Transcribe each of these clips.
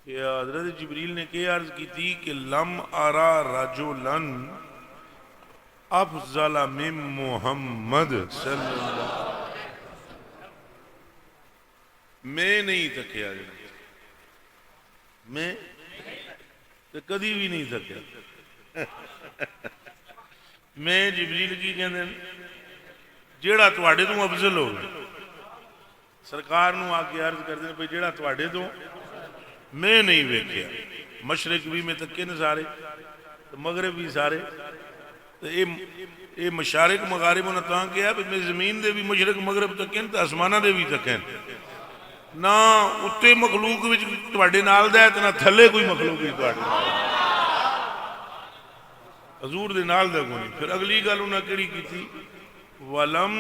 کہ حضرت جبریل نے کیا عرض کی تھی کہ لم ارا رجلن افضل من محمد صلی اللہ میں نہیں تکیا میں کدی بھی نہیں تکیا میں جبریل کی کہندے جیڑا تواڈے تو افضل ہو سرکار نو آ کے عرض کردے بھئی جیڑا تواڈے تو میں نہیں ویکھیا مشرق بھی میں تکے نے سارے مغرب بھی سارے اے مشارق مغارب نے تاں کیا میں زمین دے بھی مشرق مغرب تکے تے آسماناں دے بھی تکے نہ اتے مخلوق وچ تواڈے نال دا ہے تے نہ تھلے کوئی مخلوق وچ تواڈے نال حضور دے نال دا کوئی نہیں. پھر اگلی گل انہاں کیڑی کیتی ولم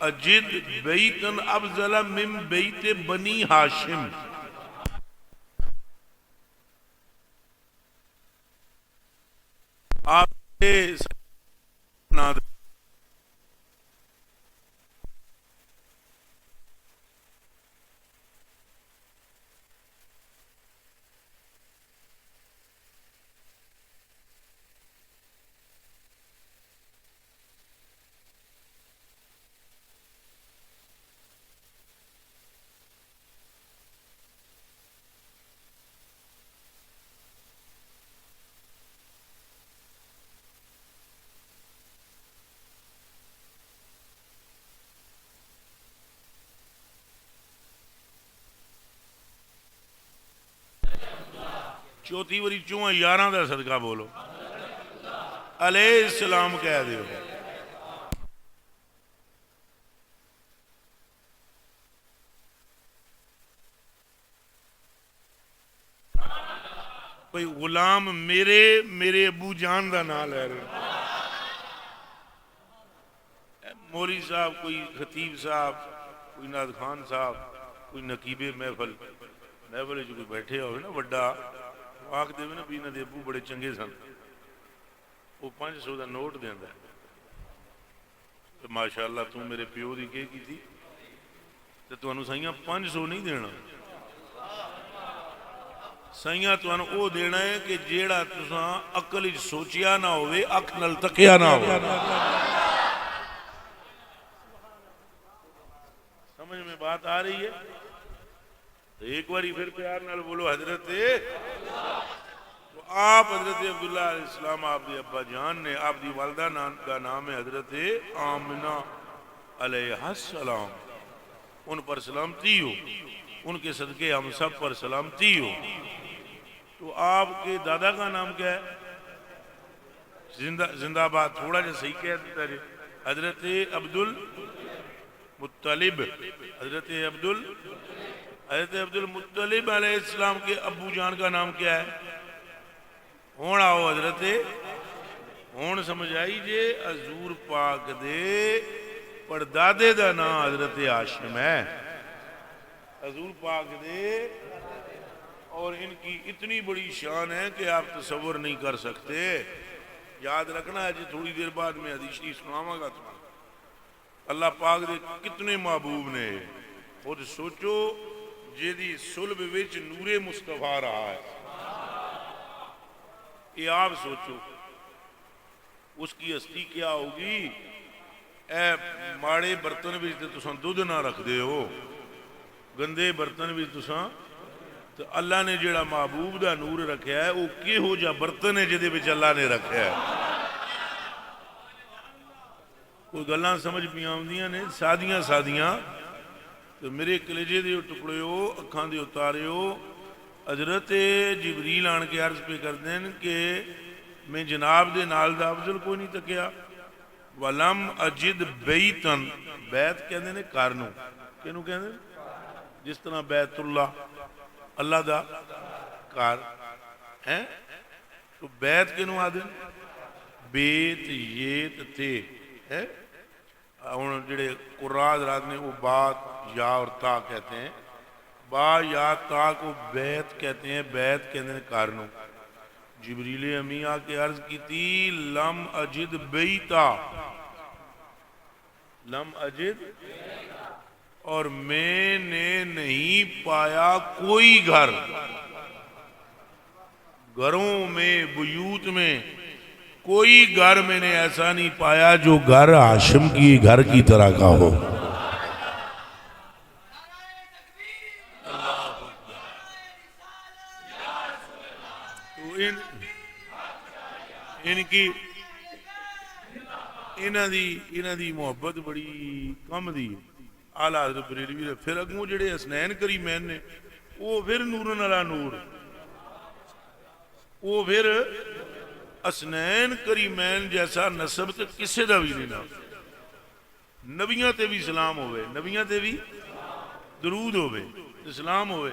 اجد بیتن افضل من بیت بنی ہاشم آپ چوتھی وری چواں یاراں دا صدقہ بولو علیہ السلام کہہ دیو. کوئی غلام میرے ابو جان دا نام لے رہے مولوی صاحب کوئی خطیب صاحب کوئی ناد خان صاحب کوئی نقیب محفل جو کوئی بیٹھے ہوئے نا وڈا آخ دے نا بھی انہاں دے ابو بڑے چنگے سن وہ 500 دا نوٹ دیندا ہے تو ماشاءاللہ تم میرے پیو دی کی تھی تو تانوں سائیاں 500 نہیں دینا سائیاں تانوں او دینا ہے کہ جیڑا تساں عقل وچ سوچیا نہ ہوئے اکھ نال تکیا نہ ہوئے. سمجھ میں بات آ رہی ہے تو ایک باری پھر پیار نال بولو حضرت آپ حضرت عبداللہ علیہ السلام آپ دی ابا جان نے آپ دی والدہ کا نام ہے حضرت آمنہ علیہ السلام ان پر سلامتی ہو ان کے صدقے ہم سب پر سلامتی ہو. تو آپ کے دادا کا نام کیا ہے زندہ باد تھوڑا جا صحیح کہہ دیتا ہے حضرت عبد المطلب حضرت عبد المطلب علیہ السلام کے ابو جان کا نام کیا ہے ہون آؤ حضرت ہون سمجھ آئی جے حضور پاک دے پردادے دا نام حضرت ہاشم ہے حضور پاک دے اور ان کی اتنی بڑی شان ہے کہ آپ تصور نہیں کر سکتے. یاد رکھنا ہے جی تھوڑی دیر بعد میں حدیث شریف سناواں گا تو اللہ پاک دے کتنے محبوب نے خود سوچو جیدی صلب وچ نور مصطفیٰ رہا ہے یہ آپ سوچو اس کی ہستی کیا ہوگی. اے ماڑے برتن بھی تساں دودھ نہ رکھ دے ہو گندے برتن بھی تساں تو اللہ نے جیڑا محبوب دا نور رکھیا ہے وہ کی ہو جا برتن ہے جدے بچ اللہ نے رکھیا ہے. کوئی گلاں سمجھ پہ آوندیاں نے سادیاں تو میرے کلیجے دے ٹکڑے ہو اکھاں دے اتارے ہو حضرت جبریل آن کے عرض پہ کر دیں کہ میں جناب دے نال دا افضل کوئی نہیں تکیا. ولم اجد بیتن بیت کہندے نے کارنو کینو کہندے جس طرح بیت اللہ دا کار ہیں تو بیت کینو آدھے بیت یت تے ہے ہن جڑے قرآن حضرات نے وہ بات یا اور تا کہتے ہیں با یا تا کو بیت کہتے ہیں بیت کہتے ہیں کارنو. جبریل امی آ کے عرض کی تھی لم اجد بیتا لم اجد اور میں نے نہیں پایا کوئی گھر گھروں میں بیوت میں کوئی گھر میں نے ایسا نہیں پایا جو گھر ہاشم کی گھر کی طرح کا ہو. تو ان کی انہاں دی محبت بڑی کم دی. آلہ حضرت بریلوی دے پھر اگوں جڑے حسنین کریمین نے وہ پھر نورن علا نور، وہ پھر حسنین کریمین جیسا نسب تے کسے دا بھی نہیں نا. نبیاں تے بھی سلام ہوئے، نبیاں تے بھی درود ہوئے، سلام ہوئے.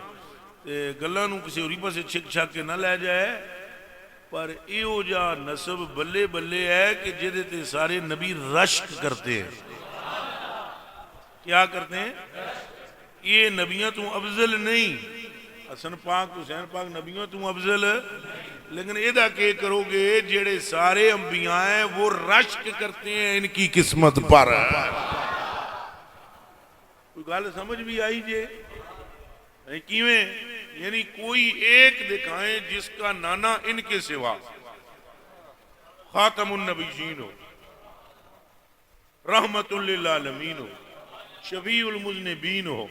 گلاں نوں کسی ہوری پاسے چھک چھک کے نہ لے جائے، پر ایہو جا نسب بلے بلے ہے کہ جدے تے سارے نبی رشک کرتے ہیں. کیا کرتے ہیں؟ یہ نبیوں تو افضل نہیں. حسن پاک حسین پاک نبیوں تو افضل، لیکن ادا کہ کرو گے جڑے سارے انبیاء ہیں وہ رشک کرتے ہیں ان کی قسمت پر. کوئی گل سمجھ بھی آئی جے؟ کیویں؟ یعنی کوئی ایک دکھائیں جس کا نانا ان کے سوا خاتم النبیین ہو، رحمت للعالمین ہو، شفیع المذنبین ہو،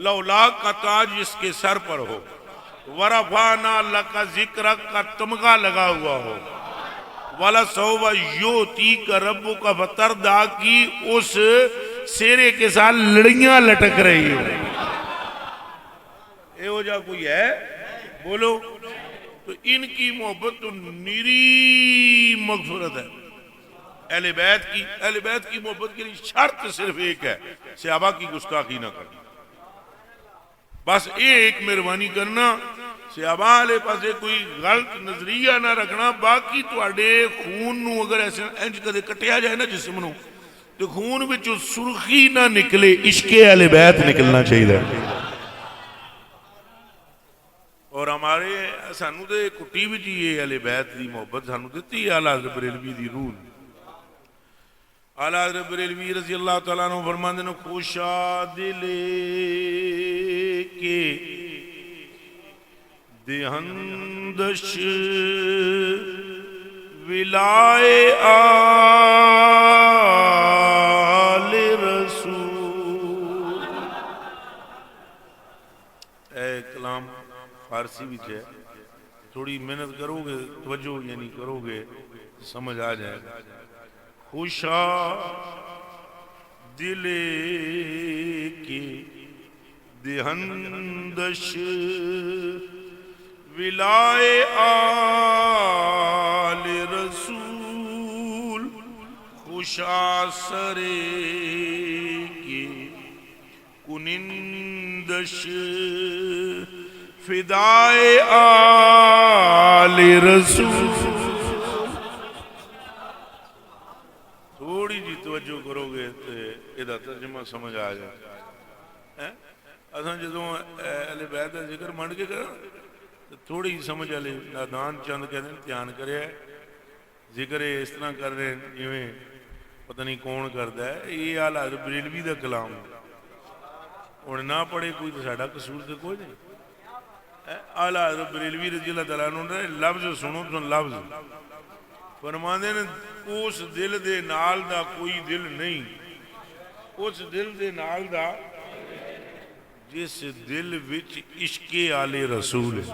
لولا کا تاج اس کے سر پر ہو، ورفعنا لک ذکرک کا تمغہ لگا ہوا ہو، وَلَسَوْفَ يُؤْتِيكَ رَبُّكَ فَتَرْضَىٰ کی اس سیرے کے ساتھ لڑیاں لٹک رہی ہو. اے ہو جا کوئی ہے بولو. تو ان کی محبت تو نیری مغفرت ہے. اہل بیت کی محبت کے لیے شرط صرف ایک ہے، صحابہ کی گستاخی نہ کرنا. بس ایک مہربانی کرنا، صحابہ علیہ پاسے کوئی غلط نظریہ نہ رکھنا. باقی تواڈے خون نو اگر ایسے انج کدے کٹیا جائے نا جسم نو تو خون وچوں سرخی نہ نکلے، عشق اہل بیت نکلنا چاہیے. اور ہمارے سانو تے کٹی وچ یہ اہل بیت دی محبت سانو دتی اعلی حضرت بریلوی دی روح. اعلی حضرت بریلوی رضی اللہ تعالیٰ عنہ فرماندے نے خوشا دل کے دہندش ولائے آل رسول. اے کلام فارسی بھی ہے، تھوڑی محنت کرو گے توجہ یعنی کرو گے سمجھ آ جائے گا. خوشا دل کی دہندش ولائے آل رسول، خوشا سرے کی کنندش فدائے آل رسول. تھوڑی جی توجہ کرو گے تو یہ ترجمہ سمجھ آ جائے. اصل جدو اہل بیت کا ذکر منڈ کے کرا تھوڑی سمجھ والے نادان چند کہتے ہیں دھیان کرے ذکر اس طرح کر رہے ہیں جویں پتہ نہیں کون کرتا ہے. یہ اعلی حضرت بریلوی کا کلام ہوں نہ پڑھے کوئی تو ساڈا قصور تو کوئی نہیں. اعلی حضرت بریلوی رضی اللہ تعالیٰ عنہ نے لفظ سنو تو لفظ فرماندے نے اس دل دے نال دا کوئی دل نہیں، اس دل دے نال دا جس دل وچ عشق آل رسول ہے،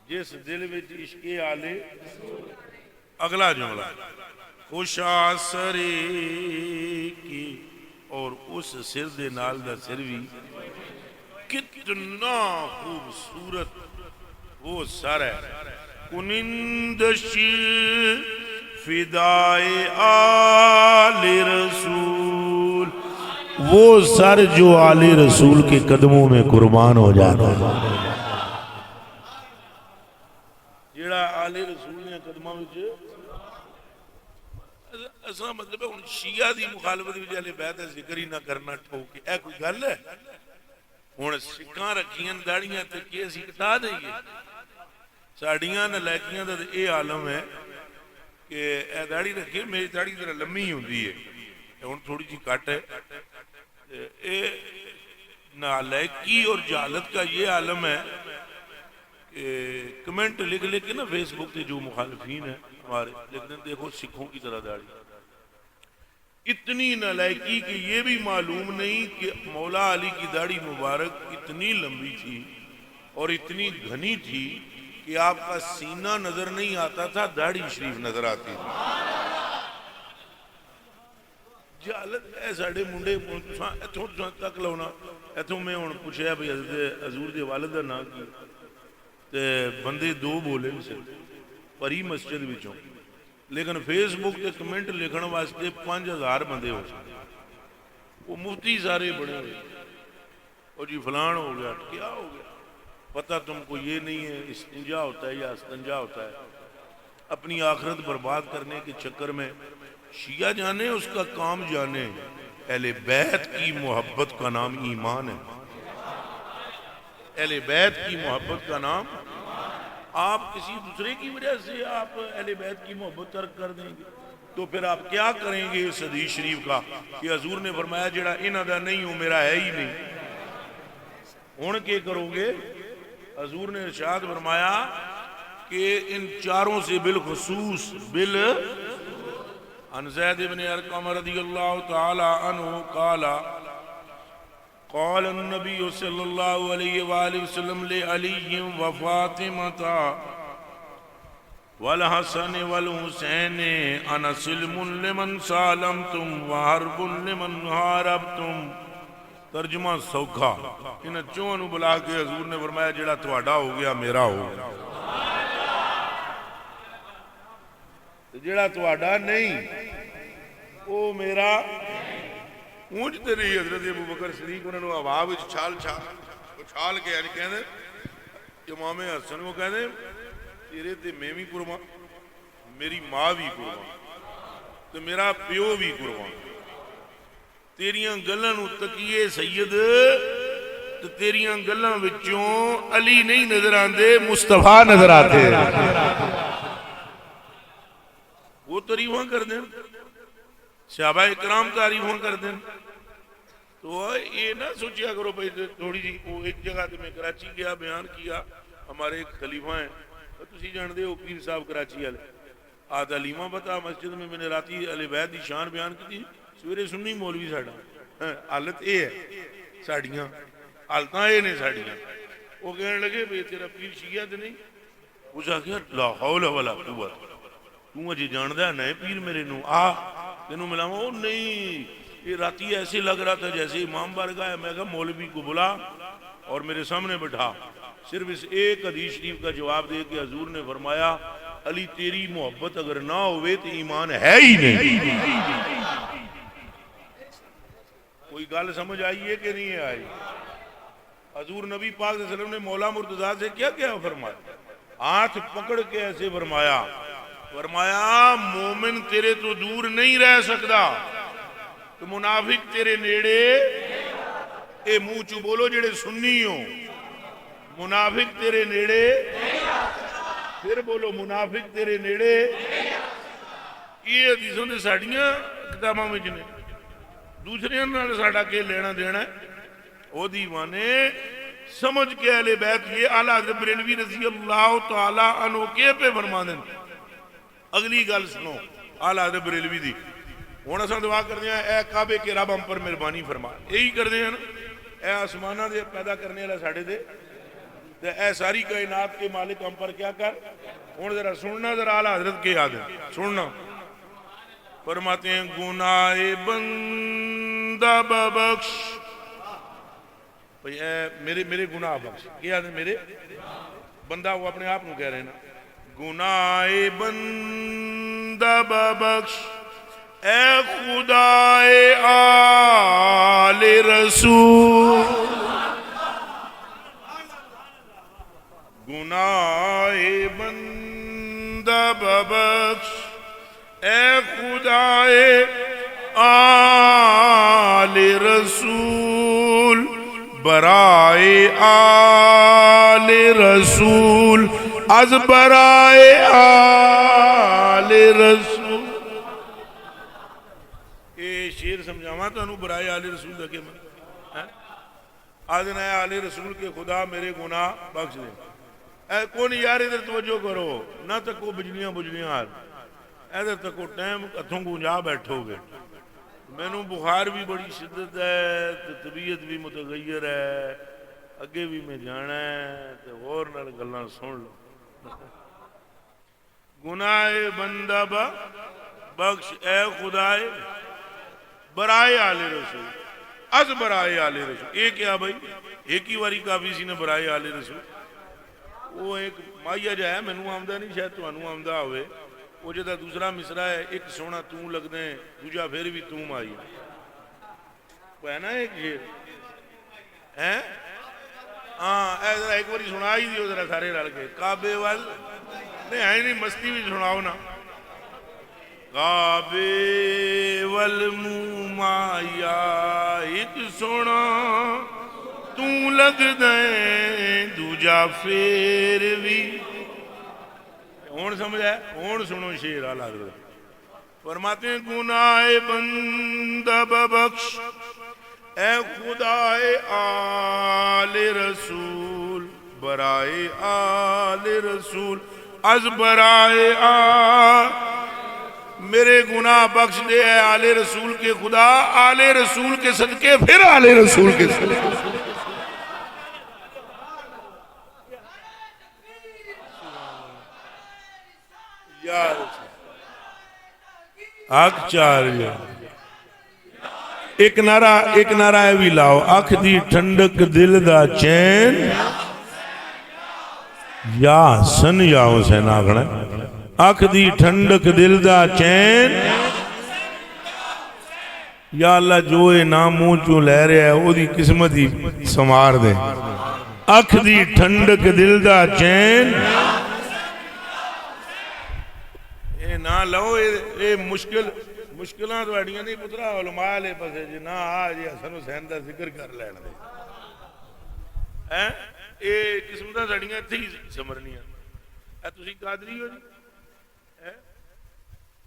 جس دل وچ عشق آل. اگلا جملہ خوشا سرے کی، اور اس سر دے نال دا سر بھی کتنا خوبصورت وہ سر ہے. کنندش فدائے آل رسول، وہ سر جو آل رسول کے قدموں میں قربان ہو جاتا ہے. جیڑا آل رسول نے قدموں میں ایسا مطلب ہے شیعہ دی مخالفت بھی اہل بیت ہے ذکر ہی نہ کرنا ٹھوکے. اے کوئی گل ہے؟ ہوں سکھاں رکھیاں داڑیاں تے کہ اسی کٹا دئیے؟ ساڑیاں نلائکیاں دا اے عالم ہے کہ اے داڑی رکھیے، میری داڑی ذرا لمبی ہوندی ہے ہن تھوڑی جی کٹ ہے. اے نالائکی اور جہالت کا یہ عالم ہے کہ کمنٹ لکھ لکھ کے نا فیس بک پہ جو مخالفین ہیں ہمارے لیکن دیکھو سکھوں کی طرح داڑھی، اتنی نالائکی کہ یہ بھی معلوم نہیں کہ مولا علی کی داڑھی مبارک اتنی لمبی تھی اور اتنی گھنی تھی کہ آپ کا سینہ نظر نہیں آتا تھا، داڑھی شریف نظر آتی تھی۔ جہالت ہے ساڑھے منڈے اتھوں تک لاؤنا اتھوں میں ہوں پوچھا بھئی حضرت حضور دے والد دا نام کی تے بندے دو بولے سے پری مسجد وچوں، لیکن فیس بک تے کمنٹ لکھن واسطے 5000 بندے ہو سکتے، وہ مفتی سارے بڑے ہوئے اور جی فلان ہو گیا، کیا ہو گیا؟ پتہ تم کو یہ نہیں ہے استنجا ہوتا ہے یا استنجا ہوتا ہے۔ اپنی آخرت برباد کرنے کے چکر میں شیعہ جانے اس کا کام جانے، اہل بیت کی محبت کا نام ایمان ہے، اہل بیت کی محبت کا نام۔ آپ کسی دوسرے کی وجہ سے آپ اہل بیت کی محبت ترک کر دیں گے تو پھر آپ کیا کریں گے اس حدیث شریف کا کہ حضور نے فرمایا جڑا انہاں دا نہیں ہوں میرا ہے ہی نہیں، ہن کے کرو گے؟ حضور نے ارشاد فرمایا کہ ان چاروں سے بالخصوص عن زید بن ارقم رضی اللہ تعالی عنہ قال قال النبی صلی اللہ علیہ وآلہ وسلم لعلی و فاطمہ والحسن والحسین انا سلم لمن سالمتم وحرب لمن حاربتم۔ ترجمہ سوکھا، انہیں چونوں بلا کے حضور نے فرمایا جڑا تواڈا ہو گیا میرا ہو گیا، جڑا تواڈا نہیں وہ میرا۔ اونجتے رہی حضرت ابو بکر صدیق انہوں نے ہوا وچ چھال کے آج کہنے امام حسن کو کہنے تیرے تے میں بھی قربان، میری ماں بھی قربان تو میرا پیو بھی قربان، تیریاں گلاں نو تکیے سید تو تیریاں گلاں وچوں علی نہیں نظر آندے مصطفیٰ نظر آتے، وہ تعریفاں کر دیں، صحابہ اکرام تعریفاں کر دیں۔ تو یہ نہ سوچیا کرو بھائی تھوڑی جی وہ ایک جگہ میں کراچی گیا بیان کیا، ہمارے ایک خلیفہ ہیں تسی جان دے ہو پیر صاحب کراچی والے، آدھا لیمہ بتا مسجد میں نے راتی اہل بیت دی شان بیان کی تھی، سویرے سنی مولوی ساڑا حالت اے ہے ساڑیاں حالتاں اے نے ساڑیاں، وہ کہنے لگے بھئی تیرا پیر شیعہ تے نہیں؟ اس آخیا لا حول ولا قوت، تو اجی جاندہ ہے نئے پیر میرے نو آ تینوں ملاؤں؟ او نہیں، یہ راتی ایسے لگ رہا تھا جیسے امام بارگاہ ہے۔ میں کہا مولوی کو بلا اور میرے سامنے بٹھا، صرف اس ایک حدیث شریف کا جواب دے کہ حضور نے فرمایا علی تیری محبت اگر نہ ہوئے تو ایمان ہے ہی نہیں۔ کوئی گل سمجھ آئی ہے کہ نہیں آئی؟ حضور نبی پاک صلی اللہ علیہ وسلم نے مولا مرتضیٰ سے کیا کیا فرمایا؟ ہاتھ پکڑ کے ایسے فرمایا مومن تیرے تو دور نہیں رہ سکتا تو منافق تیرے نیڑے، اے منہ چو بولو جڑے سنی ہو، منافق تیرے نیڑے، پھر بولو منافق تیرے نیڑے۔ یہ حدیثوں نے ساڑیاں کتاباں میں جنے دوسرے نال ساڑا کے لینا دینا ہے، وہ دیوانے سمجھ کے اہل بیت یہ اعلیٰ حضرت بریلوی رضی اللہ تعالی عنہ کے پہ فرما دیں۔ اگلی گل سنو اعلیٰ حضرت بریلوی دی، ہونا سا دعا کر دیا اے کعبے کے رب ہم پر مہربانی فرما، یہی کر دیا نا، اے آسمانہ دے پیدا کرنے والا ساڑھے دے، اے ساری کائنات کے مالک ہم پر کیا کر۔ ہون ذرا سننا ذرا اعلیٰ حضرت کے یاد ہے، سننا فرماتے ہیں گناہ بندہ ببخش، میرے گناہ بخش، کیا ہے میرے بندہ، وہ اپنے آپ نو کہہ رہے ہیں نا، گناہ بندہ ببخش اے خدائے آل رسول، گناہ بندہ ببخش اے خدائے آل رسول، برائے آل رسول از برائے آل رسول۔ اے شیر سمجھاواں تو انہوں برائے آل رسول دا کہ میں آدھنا ہے آل رسول کے خدا میرے گناہ بخش دے. اے کون یار ادھر توجہ کرو نہ تکو بجلیاں بجلیاں ادھر تکو ٹائم ہتھوں کو جا بیٹھو گے. مینو بخار بھی بڑی شدت ہے تو طبیعت بھی متغیر ہے اگے بھی میں جانا ہے تو اور نال گلاں سن لو. گناہ بندہ بخش اے خدائے برائے آل رسول از برائے آل رسول. یہ کیا بھائی ایک ہی واری کافی سی نے برائے آل رسول. وہ ایک مائیا جا ہے مینو آمدہ نہیں شاید تمہوں آمدہ ہوئے. وہ جدا دوسرا مصرا ہے ایک سونا توں لگ دیں دوجا پھر بھی توں مائی وہ ہے نا ایک شیر ہے. ہاں ایک باری سنا ہی دیو ذرا سارے رل کے کعبے وال نہیں ہے نہیں مستی بھی سناؤ نا. کعبے وال منہ مایا ایک سونا توں لگ دیں دوجا پھر بھی. ہون سمجھ ہے ہون سنو شیر آلہ حضرت فرماتے ہیں گناہ بندہ ببخش اے خدائے آل رسول برائے آل رسول از برائے میرے گناہ بخش دے اے آل رسول کے خدا آل رسول کے صدقے پھر آل رسول کے صدقے. آنکھ چار ایک نعرہ ہے بھی لاؤ آنکھ دی ٹھنڈک دل دا چین یا سن یا حسین آگھنا آنکھ دی ٹھنڈک دل دا چین یا اللہ جو اے ناموں چوں لے رہے ہے وہ دی قسمت ہی سمار دے. آنکھ دی ٹھنڈک دل دا چین نہ لو اے مشکلات واڑیاں نہیں پترا علماء لے پسے جی نہ آج حسن حسین دا ذکر کر لین دے. اے قسمتاں ساڑیاں تھی سمرنیاں. اے تسی قادری ہو جی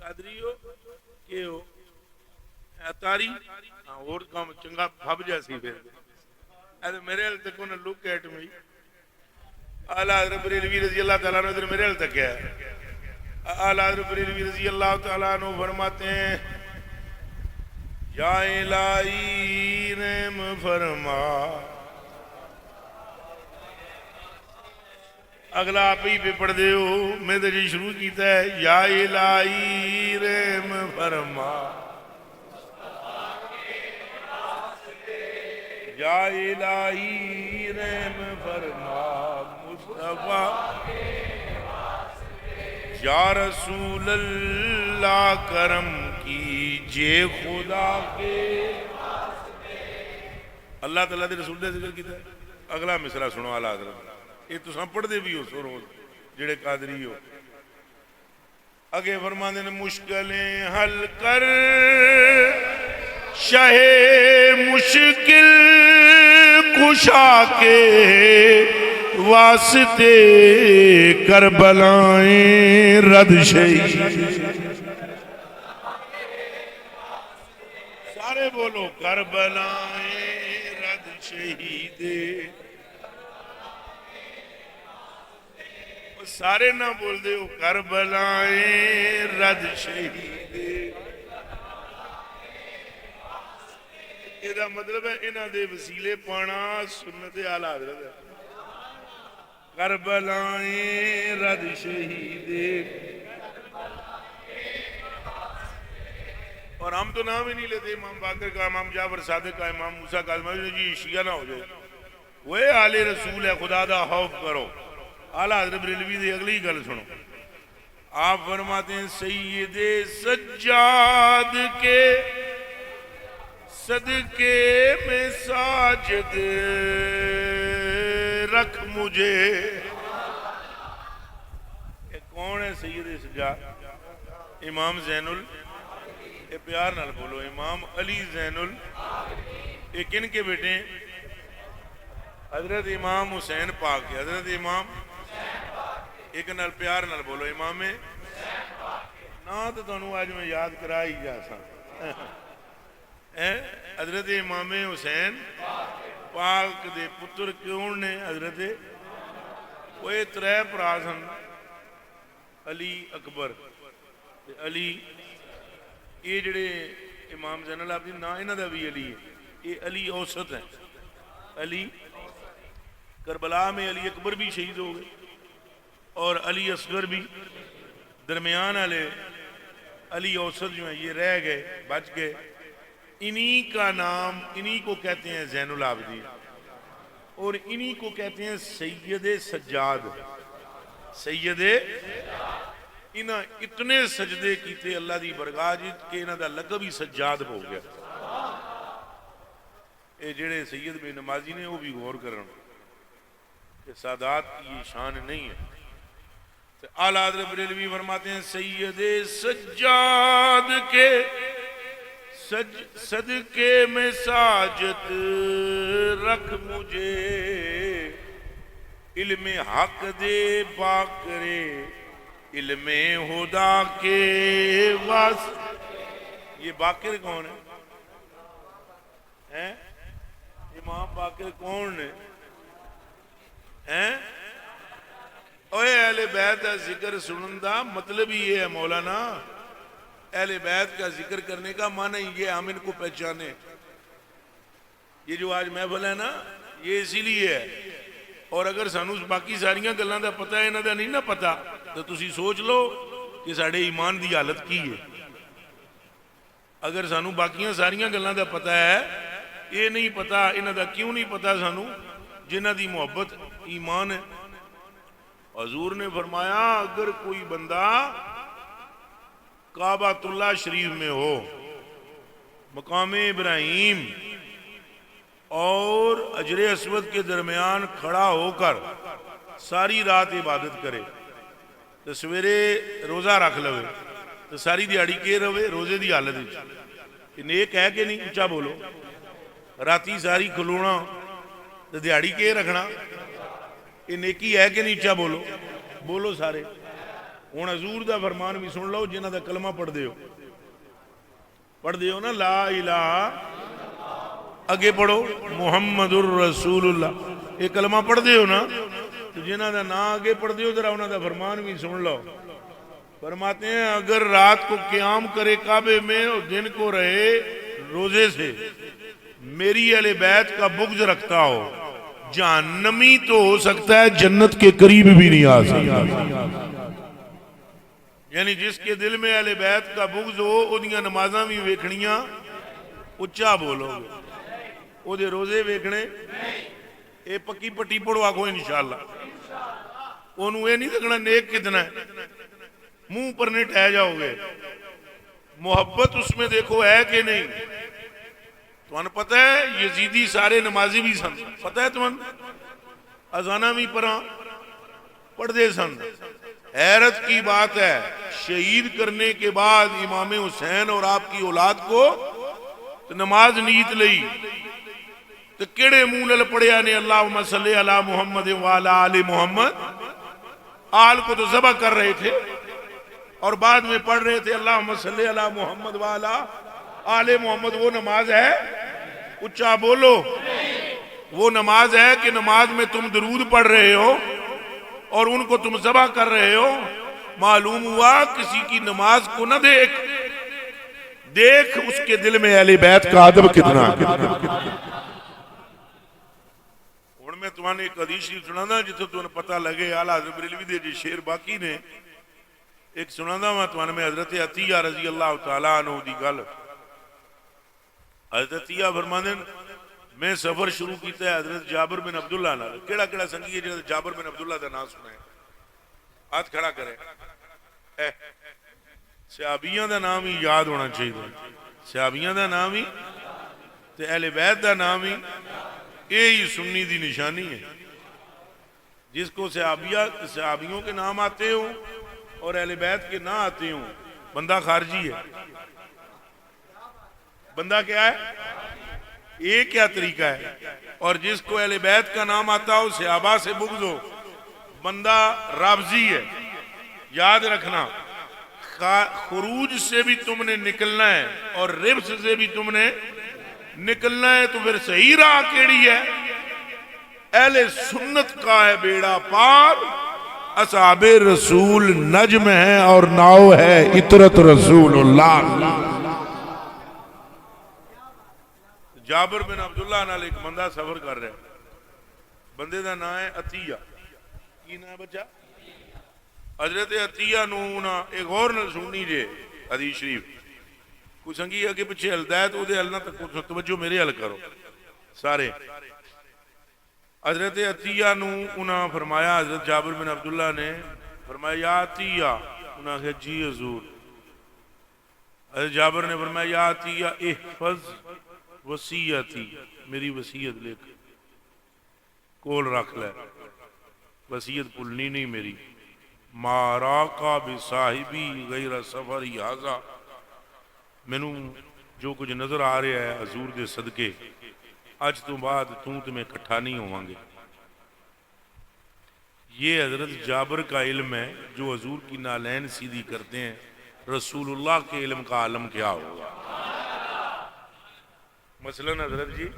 قادری ہو کہ ہو اتاری اور کام چنگا بھب جیسی پھر اے میرے حل تک انہیں لک ایٹ میں اعلیٰ حضرت بریلوی رضی اللہ تعالیٰ نے ادھر میرے حل تک ہے. اعلیٰ حضرت بریلوی رضی اللہ تعالیٰ عنہ فرماتے ہیں یا الہی رحم فرما. اگلا آپ ہی پہ پڑھ دے ہو میں تو جی شروع کیتا ہے یا الہی رحم فرما یا الہی رحم فرما مصطفیٰ یا رسول اللہ کرم کیجئے خدا کے. اللہ تعالیٰ دے رسول دے ذکر کیتا ہے. اگلا مصرع سنو اعلیٰ حضرت یہ تو سب پڑھ دے بھی ہو سو روز جڑے قادری ہو. اگے فرماندے نے مشکلیں حل کر شاہ مشکل کشا کے واسطے کربلائیں رد شہید. سارے بولو کربلائیں رد شہید. سارے نہ بول دے ہو کربلائیں رد شہید. یہ مطلب ہے انہاں دے وسیلے پانا سنت اعلیٰ حضرت ہے. کربلائیں رد شہید. اور ہم تو نام ہی نہیں لیتے امام باقر کا امام جعفر صادق کا امام موسیٰ کا جی شیعہ نہ ہو جائے. وہ آل رسول ہے خدا دا خوف کرو. اعلیٰ حضرت بریلوی دی اگلی گل سنو. آپ فرماتے ہیں سید سجاد کے صدقے میں ساجد رکھ مجھے. کون ہے سید سجاد؟ امام زین یہ پیار نال بولو امام علی زین یہ کن کے بیٹے ہیں؟ حضرت امام حسین پاک کے. حضرت امام ایک نال پیار نال بولو امام نا تو تنہوں آج میں یاد کرا ہی جا سا. حضرت امام حسین پاک دے پتر کون نے حضرت وہ ترے بھرا سن علی اکبر تے علی یہ جڑے امام زین العابدین نا انہاں دا بھی علی ہے یہ علی اوسط ہے علی کربلا میں علی اکبر بھی شہید ہو گئے اور علی اصغر بھی درمیان والے علی اوسط جو ہیں یہ رہ گئے بچ گئے انہی کا نام انہی کو کہتے ہیں زین العابدین اور انہی کو کہتے ہیں سید سجاد سید انہاں اتنے سجدے کیتے اللہ دی برگاہ جت کہ انہاں دا لقب ہی سجاد ہو گیا اے جڑے سید بے نمازی نے وہ بھی غور کرن کہ سادات کی یہ شان نہیں ہے تو اعلیٰ حضرت بریلوی فرماتے ہیں سید سجاد کے صدقے میں ساجد رکھ مجھے علم حق دے باکرے علم خدا کے واسطے یہ باکر کون ہے امام باکر کون ہے اوے اہل بیت کا ذکر سنن دا مطلب ہی یہ ہے مولانا اہل بیت کا ذکر کرنے کا معنی یہ ہم ان کو پہچانے یہ جو آج محفل ہے نا یہ اسی لیے ہے اور اگر سانو باقی ساریاں گلاں دا پتہ ہے انہاں دا نہیں نا پتہ تو تسی سوچ لو کہ ساڑے ایمان دی حالت کی ہے اگر سانو باقیاں ساریاں گلاں دا پتہ ہے یہ نہیں پتہ انہاں دا کیوں نہیں پتہ سانو جنہاں دی محبت ایمان ہے حضور نے فرمایا اگر کوئی بندہ کعبۃ اللہ شریف میں ہو مقام ابراہیم اور حجر اسود کے درمیان کھڑا ہو کر ساری رات عبادت کرے تو سویرے روزہ رکھ لوے تو ساری دیہڑی کے روے روزے دی حالت یہ نیک ہے کہ نہیں اونچا بولو راتی ساری کھلونا تو دیہڑی کے رکھنا یہ نیکی ہے کہ نہیں اونچا بولو بولو سارے ہوں حضور دا فرمان بھی سن لو جنہ دا کلمہ پڑھ دیو نا لا الہ اگے پڑھو محمد الرسول اللہ یہ کلمہ پڑھ دیو نا تو جنہ دا نا آگے پڑھ دیو ذرا انہاں دا فرمان بھی سن لو فرماتے ہیں اگر رات کو قیام کرے کعبے میں اور دن کو رہے روزے سے میری اہل بیت کا بغض رکھتا ہو جہنمی تو ہو سکتا ہے جنت کے قریب بھی نہیں آ سکتا یعنی جس کے دل میں اہل بیت کا بغض ہو اودیاں نمازاں بھی ویکھنیاں اچھا بولو او دے روزے ویکھنے اے پکی پٹی پڑھو آگو انشاءاللہ انہوں اے نہیں دیکھنا نیک کتنا ہے منہ پر نہیں ٹھہ جاؤ گے محبت اس میں دیکھو ہے کہ نہیں تو انہوں پتہ ہے یزیدی سارے نمازی بھی سن پتہ ہے تمہیں اذانہ بھی پڑھ دے سن حیرت کی بات ہے شہید کرنے کے بعد امام حسین اور آپ کی اولاد کو تو نماز نیت لئی تو کیڑے منہ نال پڑھیا نے اللہم صلی علی محمد وعلی آل محمد آل کو تو ذبح کر رہے تھے اور بعد میں پڑھ رہے تھے اللہم صلی علی محمد وعلی آل محمد وہ نماز ہے اچھا بولو وہ نماز ہے کہ نماز میں تم درود پڑھ رہے ہو اور ان کو تم ذبح کر رہے ہو معلوم ہوا کسی کی نماز کو نہ دیکھ اس کے دل میں اہل بیت کا ادب کتنا ہن میں تمہیں ایک حدیث شریف سنانا جتنے تمہیں پتہ لگے اعلیٰ حضرت بریلوی دے جی شیر باقی نے ایک سنانا میں تمہیں میں حضرت عطیہ رضی اللہ تعالیٰ عنہ دی گل حضرت عطیہ فرماندے میں سفر شروع کیتا ہے حضرت جابر بن عبداللہ نال کیڑا سنگی ہے جنہوں جابر بن عبداللہ دا نام سنا ہے ہاتھ کھڑا کرے صحابیاں دا نام ہی یاد ہونا چاہیے صحابیاں دا نام ہی تے اہل بیت دا نام ہی یہی سنی دی نشانی ہے جس کو صحابیوں کے نام آتے ہوں اور اہل بیت کے نہ آتے ہوں بندہ خارجی ہے بندہ کیا ہے یہ کیا طریقہ ہے اور جس کو اہل بیت کا نام آتا ہو صحابہ سے بغض ہو بندہ رافضی ہے یاد رکھنا خروج سے بھی تم نے نکلنا ہے اور ربس سے بھی تم نے نکلنا ہے تو پھر صحیح راہ کیڑی ہے اہل سنت کا ہے بیڑا پار، اصحاب رسول نجم ہے اور ناؤ ہے اطرت رسول اللہ۔ جابر بن عبداللہ نال ایک بندہ سفر کر رہا ہے، بندے دا نام ہے عطیہ۔ کی نام ہے بچہ؟ حضرت عطیہ نو ایک اور نال سننی جے حدیث شریف، کوئی سنگی اگے پیچھے ہلدا ہے تو دے ہلنا تک توجہ میرے حل کرو سارے۔ حضرت عطیہ نو انہاں فرمایا، حضرت جابر بن عبداللہ نے فرمایا یا عطیہ، انہاں کہا جی حضور۔ حضرت جابر نے فرمایا یا عطیہ احفظ وصیتی، میری وصیت لکھ، کول رکھ لے، وصیت بھولنی نہیں میری۔ ما راقا بصاحبی غیر سفری ھذا، مینوں جو کچھ نظر آ رہا ہے حضور دے صدقے، اج تو بعد تو میں اکٹھا نہیں ہوواں گے۔ یہ حضرت جابر کا علم ہے جو حضور کی نالین سیدھی کرتے ہیں، رسول اللہ کے علم کا عالم کیا ہوگا۔ مثلا حضرت جی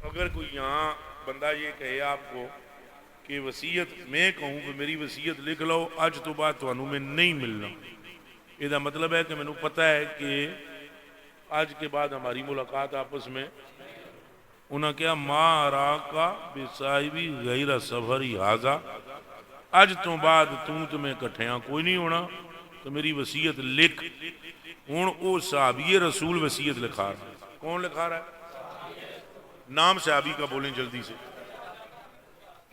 اگر کوئی یہاں بندہ یہ کہے آپ کو کہ وصیت، میں کہوں کہ میری وصیت لکھ لو، اج تو بعد تانوں میں نہیں ملنا، یہ دا مطلب ہے کہ مینوں پتہ ہے کہ آج کے بعد ہماری ملاقات آپس میں۔ انہاں کیا ما راقا بصاحبی غیر سفری ھذا، اج تو بعد تو میں کٹھیاں کوئی نہیں ہونا، تو میری وصیت لکھ۔ ہن او صحابی رسول وصیت لکھا رہا ہے، کون لکھا رہا ہے؟ نام صحابی کا بولیں جلدی سے۔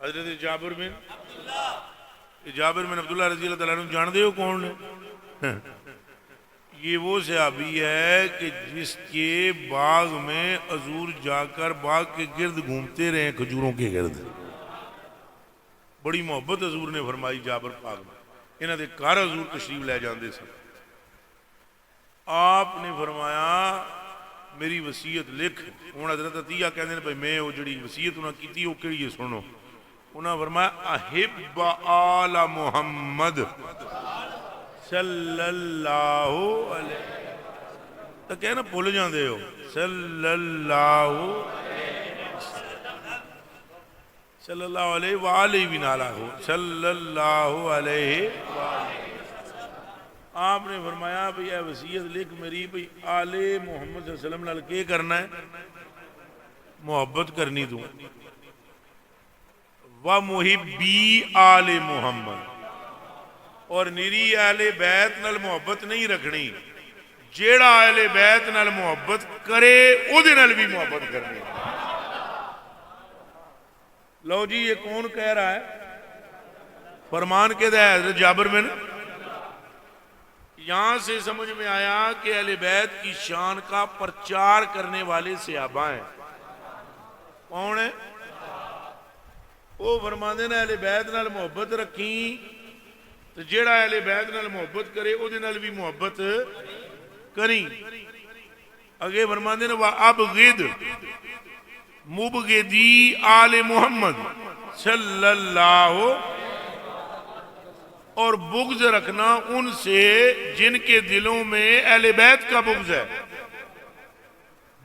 حضرت جابر بن عبداللہ رضی اللہ تعالیٰ عنہ جان دے ہو کون ہے؟ یہ وہ صحابی ہے کہ جس کے باغ میں حضور جا کر باغ کے گرد گھومتے رہے، کھجوروں کے گرد۔ بڑی محبت حضور نے فرمائی جابر پاک میں، انہاں دے گھر حضور تشریف لے جاندے سن۔ آپ نے فرمایا میری وصیت لکھ۔ ہن حضرت عطیہ کہندے نے بھائی میں وہ جڑی وصیت انہاں کیتی وہ کیڑی ہے سنو۔ انہاں فرمایا احب آل محمد صلی اللہ علیہ، تو کہنا بھول جاندے ہو، صلی اللہ علیہ وآلہ بھی نالا ہو، صلی اللہ علیہ وآلہ۔ آپ نے فرمایا بھئی اے وصیت لکھ میری، بھئی آل محمد صلی اللہ علیہ وسلم نال کے کرنا ہے؟ محبت کرنی تو وَمُحِبِّی آل محمد، اور نیری اہل بیت نال محبت نہیں رکھنی، جیڑا اہل بیت نال محبت کرے او دے نال بھی محبت کرنی۔ لو جی یہ کون کہہ رہا ہے؟ فرمان کے دے حضرت جابر بن۔ یہاں سے سمجھ میں آیا کہ اہل بیت کی شان کا پرچار کرنے والے صحابہ ہیں۔ کون ہے؟ وہ فرماندے نے اہل بیت نال محبت رکھیں، تو جیڑا اہل بیت نال محبت کرے او دے نال بھی محبت کریں۔ اگے فرماندے نے وَأَبْغِضْ مُبْغِضِي آل محمد صلی اللہ، اور بغض رکھنا ان سے جن کے دلوں میں اہل بیت کا بغض ہے۔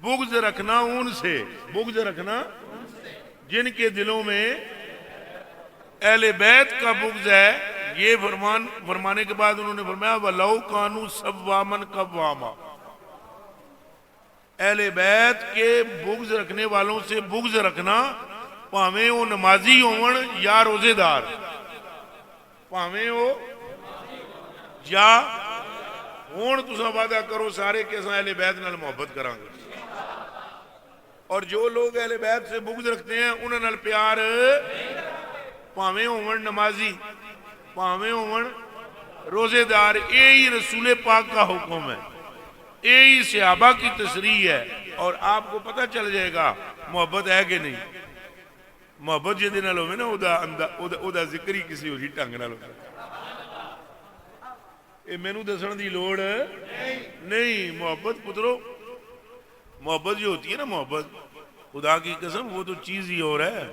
بغض رکھنا ان سے، بغض رکھنا جن کے دلوں میں اہل بیت کا بغض ہے۔ یہ فرمانے کے بعد انہوں نے فرمایا وَلَوْ كَانُوا صَوَّامًا قَوَّامًا، اہل بیت کے بغض رکھنے والوں سے بغض رکھنا، پاویں وہ نمازی ہون یا روزے دار، پاویں وہ یا ہون، تساں وعدہ کرو سارے کے ساں اہل بیت نال محبت کریں گے۔ اور جو لوگ اہل بیت سے بغض رکھتے ہیں انہاں نال پیار، پاویں ہون نمازی، پاویں ہون روزے دار، یہی رسول پاک کا حکم ہے، یہی صحابہ کی تصریح ہے۔ اور آپ کو پتہ چل جائے گا محبت ہے کہ نہیں۔ محبت جے نال ہوے نا او دا ذکر ہی کسی ہوری ڈھنگ نال ہوندا۔ اے مینوں دسن دی لوڑ نہیں۔ محبت پترو، محبت جو ہوتی ہے نا، محبت خدا کی قسم وہ تو چیز ہی اور ہے۔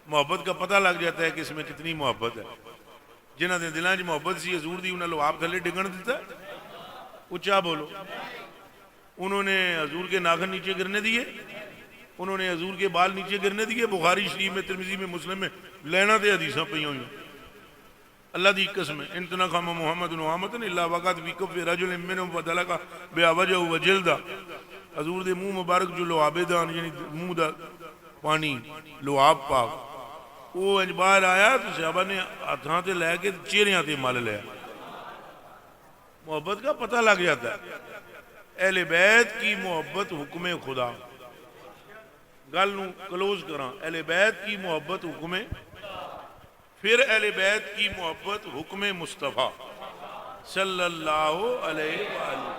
محبت کا پتہ لگ جاتا ہے کہ اس میں کتنی محبت ہے۔ جنہاں دے دلاں 'چ محبت سی حضور دی، انہاں لو آپ تھلے ڈگن دیتا ہے؟ اونچا بولو۔ انہوں نے حضور کے ناخن نیچے گرنے دیے؟ انہوں نے حضور کے بال نیچے گرنے دیے. بخاری شریف میں، ترمذی میں، مسلم میں لینا تے حدیثاں پئی ہوئی. اللہ دی قسم ہے انتنا خام محمد نعامت الا وقت فی کف رجل منهم فدلک بوجهه وجلدہ. حضور دے منہ مبارک جو لعابے دان یعنی منہ دا پانی لعاب پاک وہ انج باہر آیا تو صحابہ نے ہاتھاں تے لے کے چہریاں تے مل لیا. محبت کا پتہ لگ جاتا ہے. اہل بیت کی محبت حکم خدا. گل نو کلوز کراں. اہل بیت کی محبت حکم، پھر اہل بیت کی محبت حکم مصطفیٰ صلی اللہ علیہ وآلہ،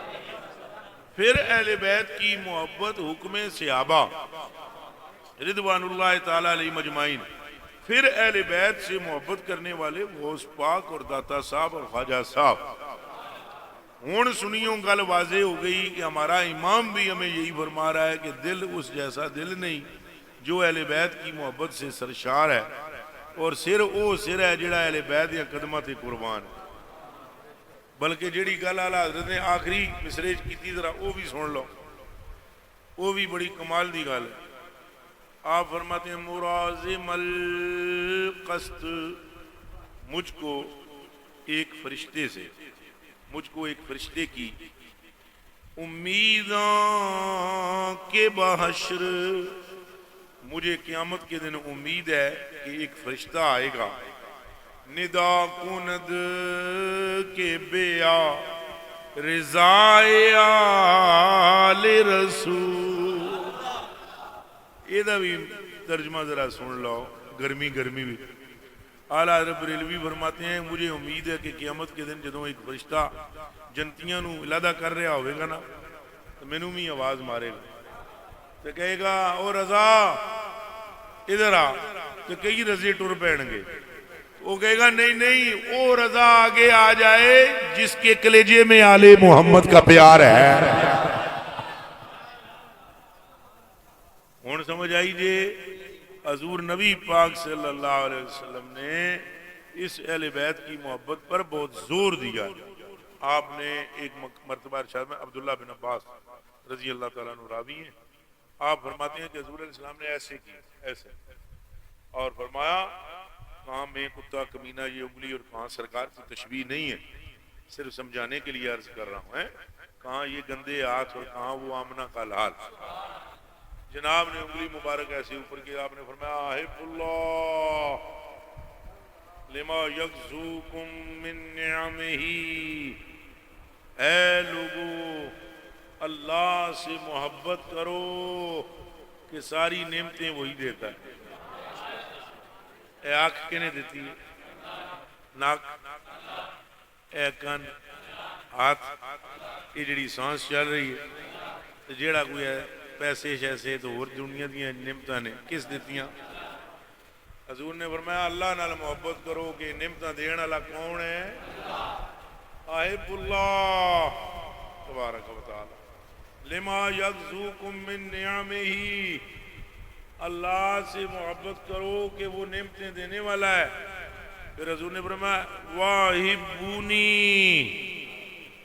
پھر اہل بیت کی محبت حکم صحابہ رضوان اللہ تعالی علیہ مجمعین، پھر اہل بیت سے محبت کرنے والے غوث پاک اور داتا صاحب اور خواجہ صاحب. ہون سنیوں گل واضح ہو گئی کہ ہمارا امام بھی ہمیں یہی فرما رہا ہے کہ دل اس جیسا دل نہیں جو اہل بیت کی محبت سے سرشار ہے، اور سر او سر ہے جڑا اہل بیت یا قدمہ تے قربان ہے. بلکہ جڑی گل اعلیٰ حضرت نے آخری مصرے کی ذرا وہ بھی سن لو، وہ بھی بڑی کمال دی گل ہے. آپ فرماتے ہیں مرازم القصد، مجھ کو ایک فرشتے سے، مجھ کو ایک فرشتے کی امیداں کے بحشر، مجھے قیامت کے دن امید ہے کہ ایک فرشتہ آئے گا ندا کند کے بیا رضائے آل رسول. یہ دا بھی ترجمہ ذرا سن لو، گرمی گرمی بھی. اعلیٰ حضرت بریلوی فرماتے ہیں مجھے امید ہے کہ قیامت کے دن جدوں ایک فرشتہ جنتیاں نو علادہ کر رہا ہوئے گا نا تو مینوں بھی آواز مارے گا تو کہے گا او رضا ادھر آ، تو کئی رضے ٹر پین گے. وہ کہے گا نہیں نہیں، او رضا آگے آ جائے جس کے کلیجے میں آل محمد کا پیار ہے. ہون سمجھ آئی جے حضور نبی پاک صلی اللہ علیہ وسلم نے اس اہل بیت کی محبت پر بہت زور دیا. آپ نے ایک مرتبہ ارشاد میں عبداللہ بن عباس رضی اللہ تعالیٰ عنہ راوی ہیں، آپ فرماتے ہیں کہ حضور علیہ السلام نے ایسے کی، ایسے، اور فرمایا کہاں میں کتا کمینہ یہ انگلی اور کہاں سرکار کی تشبیہ نہیں ہے، صرف سمجھانے کے لیے عرض کر رہا ہوں، کہاں یہ گندے ہاتھ اور کہاں وہ آمنہ کا لال. جناب نے انگلی مبارک ایسے اوپر کی، آپ نے فرمایا احب اللہ لما یغزوکم من نعمہ، اے لوگو اللہ سے محبت کرو کہ ساری نعمتیں وہی دیتا ہے. اے آنکھ کنے دیتی ہے؟ ناک، اے کن، ہاتھ، یہ جڑی سانس چل رہی ہے جیڑا کوئی ہے پیسے شیسے تو اور دنیا دیا نعمتاں نے کس دیتیاں؟ حضور نے فرمایا اللہ نال محبت کرو کہ نعمتاں دین والا کون ہے؟ احب اللہ تبارک و تعالی لما یغزوکم من نعمہ، اللہ سے محبت کرو کہ وہ نعمتیں دینے والا ہے. پھر حضور نے فرمایا واحبونی،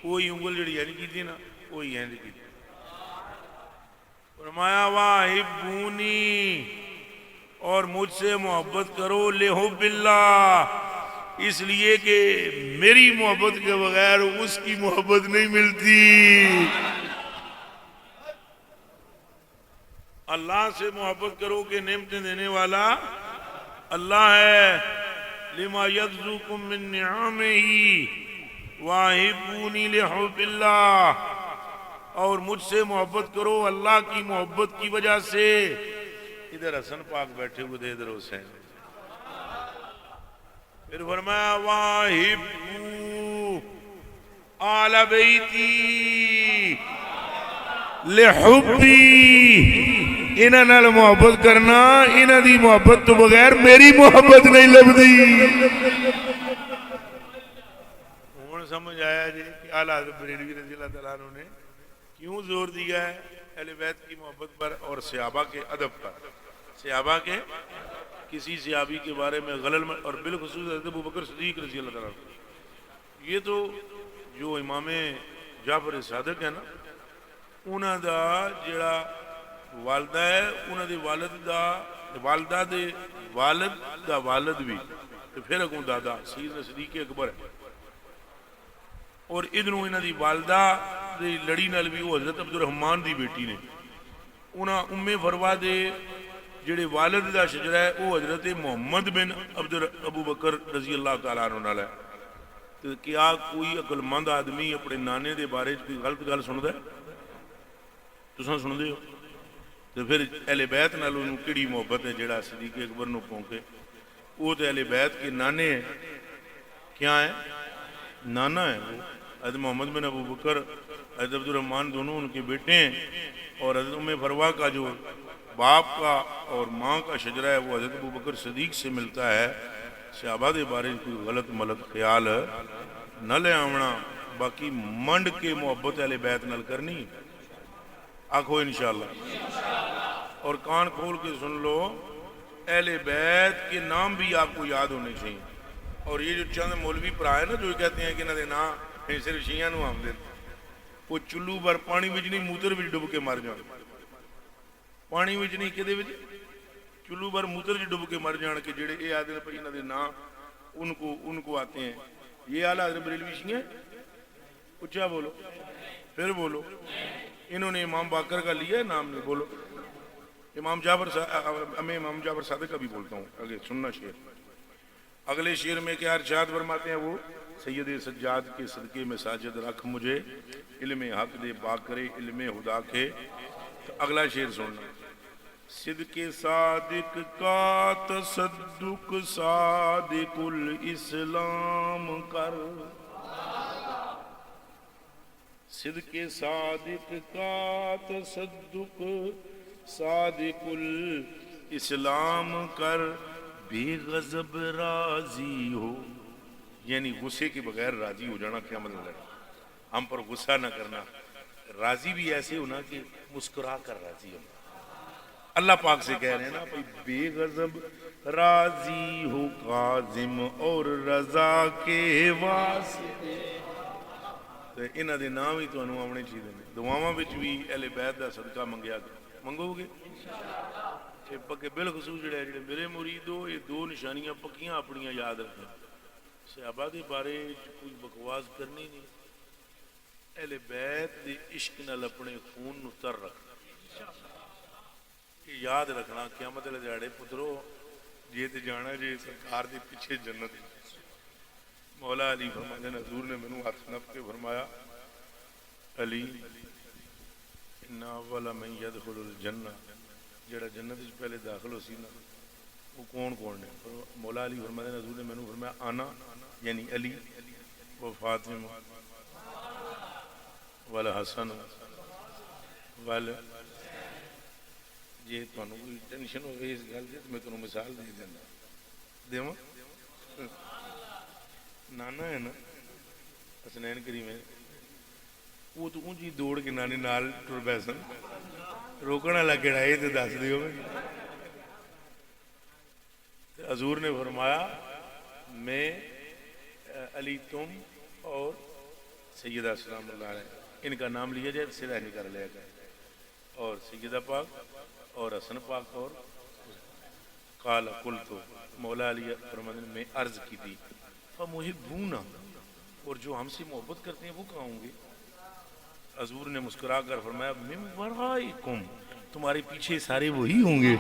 وہی انگل جڑی ہے نہیں کی تھی نا وہی ہے نہیں کی تھی. فرمایا واحبونی، اور مجھ سے محبت کرو لحب اللہ، اس لیے کہ میری محبت کے بغیر اس کی محبت نہیں ملتی. اللہ سے محبت کرو کہ نعمتیں دینے والا اللہ ہے. لما یغزوکم من نعمہ واحبونی لحب اللہ، اور مجھ سے محبت کرو اللہ کی محبت کی وجہ سے. ادھر حسن پاک بیٹھے ہوئے تھے، ادھر حسین. پھر فرمایا واحبو آل بیتی لحبی، انہاں نال محبت کرنا، انہاں دی محبت تو بغیر میری محبت نہیں لبدی. ہن سمجھ آیا جی کہ اعلیٰ حضرت بریلوی رضی اللہ تعالیٰ عنہ نے کیوں زور دیا ہے اہل بیت کی محبت پر اور صحابہ کے ادب پر. صحابہ کے کسی صحابی کے بارے میں غلط، اور بالخصوص حضرت ابوبکر صدیق رضی اللہ تعالیٰ عنہ، یہ تو جو امام جعفر صادق ہے نا، انہاں دا جڑا والدہ ہے انہوں دے والد دا والدہ دے والد دا والد بھی تو پھر اگوں دادا سیدنا صدیق اکبر ہے اور ادھروں انہوں دی والدہ دی لڑی نال بھی وہ حضرت عبد الرحمن دی بیٹی نے انہاں ام فروا دے جڑے والد دا شجرہ ہے وہ حضرت محمد بن ابو بکر رضی اللہ تعالیٰ عنہ نال ہے تو کیا کوئی عقل مند آدمی اپنے نانے دے بارے کوئی غلط گل سندا ہے تساں سندے ہو تو پھر اہل بیت نال انہوں کیڑی محبت ہے جڑا صدیق اکبر نو پونکے وہ تو اہل بیت کے نانے ہیں کیا ہے نانا ہے وہ حضرت محمد بن ابو بکر حضرت عبد الرحمن دونوں ان کے بیٹے ہیں اور حضرت ام فروا کا جو باپ کا اور ماں کا شجرہ ہے وہ حضرت ابو بکر صدیق سے ملتا ہے صحابہ دے بارے کوئی غلط ملط خیال نہ لے آونا باقی منڈ کے محبت اہل بیت نال کرنی آنکھو انشاءاللہ اور کان کھول کے سن لو اہل بیت کے نام بھی آپ کو یاد ہونے چاہیے اور یہ جو چند مولوی پرا ہے نا جو کہتے ہیں کہ انہوں نے نا صرف شیعہ نو آمدے وہ چلو بر پانی وچ نہیں موتر وچ ڈب کے مر جان پانی وچ نہیں کدے وچ چلو بر موتر وچ ڈب کے مر جان کے جڑے اے آدھے پئی انہاں دے نا ان کو آتے ہیں یہ اعلیٰ حضرت بریلوی شیعہ اچھا بولو پھر بولو انہوں نے امام باقر کا لیا ہے نام نہیں بولو امام جعفر میں امام جعفر صادق کا بھی بولتا ہوں آگے سننا شعر اگلے شعر میں کیا ارشاد فرماتے ہیں وہ سید سجاد کے صدقے میں ساجد رکھ مجھے علم حق دے باکرے علم خدا کے تو اگلا شعر سننا صدق صادق کا تصدق صادق الاسلام کر صدق صادق کا تصدق صادق الاسلام کر بے غضب راضی ہو یعنی غصے کے بغیر راضی ہو جانا کیا مطلب ہے ہم پر غصہ نہ کرنا راضی بھی ایسے ہونا کہ مسکرا کر راضی ہونا اللہ پاک سے کہہ رہے ہیں نا بے غضب راضی ہو کاظم اور رضا کے واسطے تو انہاں دے نام ہی تانوں آونے چاہیے دعاواں وچ بھی اہل بیت دا صدقہ منگیا منگو گے پکے بالخصوص جڑے میرے مرید ہو یہ دو نشانیاں پکیاں اپنیاں یاد رکھنا صحابہ دے بارے کوئی بکواس کرنی نہیں اہل بیت دے عشق نال اپنے خون نو تر رکھنا یاد رکھنا قیامت والے دیہاڑے پترو جے تے جانا جے سرکار دے پیچھے جنت مولا علی فرماندے نے حضور نے مینوں ہاتھ نپ کے فرمایا علی ان اول من يدخل الجنہ جڑا جنت وچ پہلے داخل ہو سی نا وہ کون نے مولا علی فرماندے نے حضور نے مینوں فرمایا انا یعنی علی و فاطمہ والحسن وال جی تمہیں کوئی ٹینشن ہو گئی اس گل سے تو میں تمہیں مثال دے دینا دیواں نانا ہے نا حسنین کریم ہے وہ تو اونچی دوڑ کے نانے نال ٹر پے سن روکن والا کہڑا یہ تو دس دیو حضور نے فرمایا میں علی تم اور سیدہ سلام اللہ علیہ ان کا نام لیا جائے سیدھا نہیں کر لیا جائے اور سیدہ پاک اور حسن پاک اور قال قلت مولا علی فرماتے میں عرض کی تھی فمحبون اور جو ہم سے محبت کرتے ہیں وہ کہاں ہوں گے حضور نے مسکرا کر فرمایا من ورائکم تمہارے پیچھے سارے وہی ہوں گے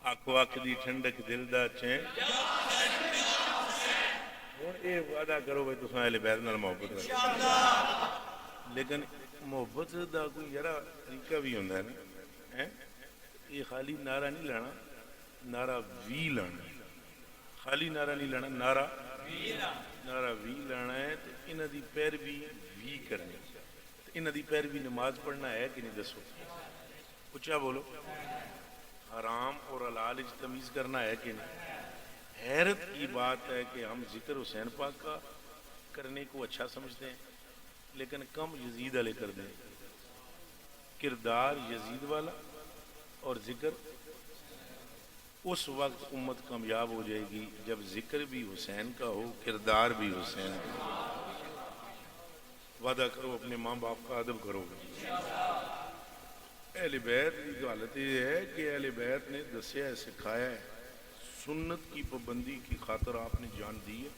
آنکھو آنکھ دی ٹھنڈک دل دا چین اور اے وعدہ کرو بھائی تساں اہل بیت نال محبت کرو لیکن محبت دا کوئی یارا طریقہ بھی ہوندا ہے نا یہ خالی نعرہ نہیں لانا نعرہ وی لانا خالی نعرہ نہیں لانا نعرہ وی لانا ہے تو انہاں دی پیروی وی کرنی تو انہاں دی پیروی نماز پڑھنا ہے کہ نہیں دسو اچھا بولو حرام اور حلال وچ تمیز کرنا ہے کہ نہیں حیرت کی بات ہے کہ ہم ذکر حسین پاک کا کرنے کو اچھا سمجھتے ہیں لیکن کم یزید والے کر دیں کردار یزید والا اور ذکر اس وقت امت کامیاب ہو جائے گی جب ذکر بھی حسین کا ہو کردار بھی حسین کا وعدہ کرو اپنے ماں باپ کا ادب کرو گے. اہل بیت کی حالت یہ ہے کہ اہل بیت نے دسیا ہے، سکھایا ہے، سنت کی پابندی کی خاطر آپ نے جان دی ہے.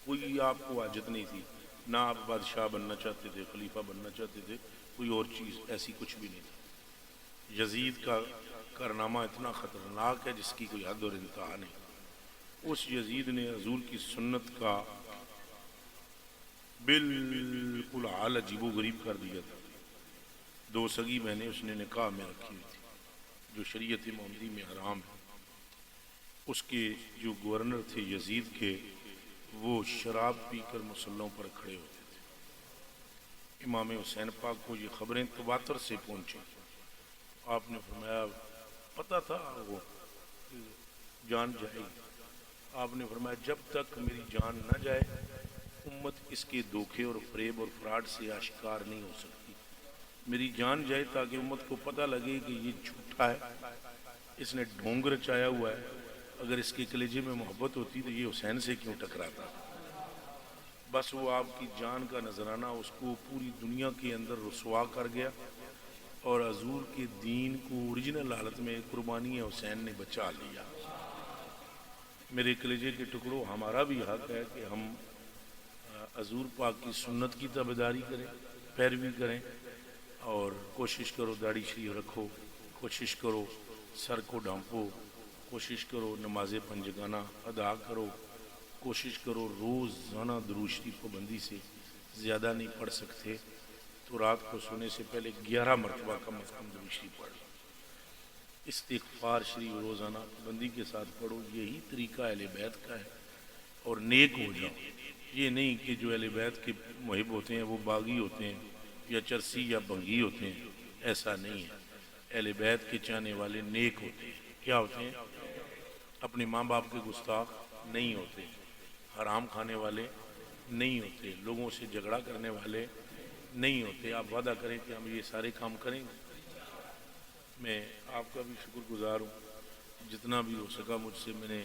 کوئی آپ کو حاجت نہیں تھی، نہ آپ بادشاہ بننا چاہتے تھے، خلیفہ بننا چاہتے تھے، کوئی اور چیز ایسی کچھ بھی نہیں تھی. یزید کا کارنامہ اتنا خطرناک ہے جس کی کوئی حد اور انتہا نہیں. اس یزید نے حضور کی سنت کا بالکل حال عجیب و غریب کر دیا تھا. 2 سگی بہنیں اس نے نکاح میں رکھی ہوئی تھی جو شریعت محمدی میں حرام ہے. اس کے جو گورنر تھے یزید کے، وہ شراب پی کر مسلوں پر کھڑے ہوتے تھے. امام حسین پاک کو یہ خبریں تواتر سے پہنچیں. آپ نے فرمایا پتہ تھا وہ جان جائے گی. آپ نے فرمایا جب تک میری جان نہ جائے امت اس کے دھوکے اور فریب اور فراڈ سے آشکار نہیں ہو سکتی. میری جان جائے تاکہ امت کو پتہ لگے کہ یہ جھوٹا ہے، اس نے ڈھونگ رچایا ہوا ہے. اگر اس کے کلیجے میں محبت ہوتی تو یہ حسین سے کیوں ٹکراتا. بس وہ آپ کی جان کا نذرانہ اس کو پوری دنیا کے اندر رسوا کر گیا، اور حضور کے دین کو اوریجنل حالت میں قربانی حسین نے بچا لیا. میرے کلیجے کے ٹکڑوں، ہمارا بھی حق ہے کہ ہم حضور پاک کی سنت کی تابعداری کریں، پیروی کریں، اور کوشش کرو داڑھی شریف رکھو، کوشش کرو سر کو ڈھانپو، کوشش کرو نماز پنجگانہ ادا کرو، کوشش کرو روزانہ درود شریف پابندی سے زیادہ نہیں پڑھ سکتے تو رات کو سونے سے پہلے 11 مرتبہ کم از کم درود شریف پڑھ لو. استغفار شریف روزانہ پابندی کے ساتھ پڑھو. یہی طریقہ اہل بیت کا ہے، اور نیک ہو جاؤ. یہ نہیں کہ جو اہل بیت کے محب ہوتے ہیں وہ باغی ہوتے ہیں یا چرسی یا بنگی ہوتے ہیں، ایسا نہیں ہے. اہل بیت کے چاہنے والے نیک ہوتے ہیں. کیا ہوتے ہیں؟ اپنے ماں باپ کے گستاخ نہیں ہوتے، حرام کھانے والے نہیں ہوتے، لوگوں سے جھگڑا کرنے والے نہیں ہوتے. آپ وعدہ کریں کہ ہم یہ سارے کام کریں گے. میں آپ کا بھی شکر گزار ہوں، جتنا بھی ہو سکا مجھ سے میں نے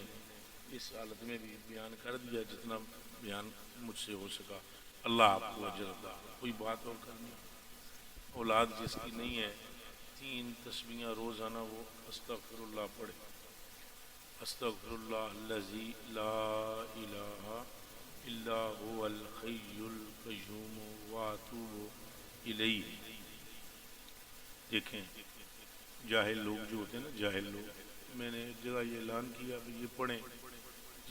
اس حالت میں بھی بیان کر دیا، جتنا بیان مجھ سے ہو سکا. اللہ آپ کو اجر عطا. کوئی بات اور کرنی؟ اولاد جس کی نہیں ہے 3 تسبیحاں روزانہ وہ استغفر اللہ پڑھے. استغفر اللہ الذی لا الہ الا هو الحی القیوم واتوب الیہ. دیکھیں جاہل لوگ جو ہوتے ہیں نا، جاہل لوگ، میں نے ایک جگہ یہ اعلان کیا کہ یہ پڑھیں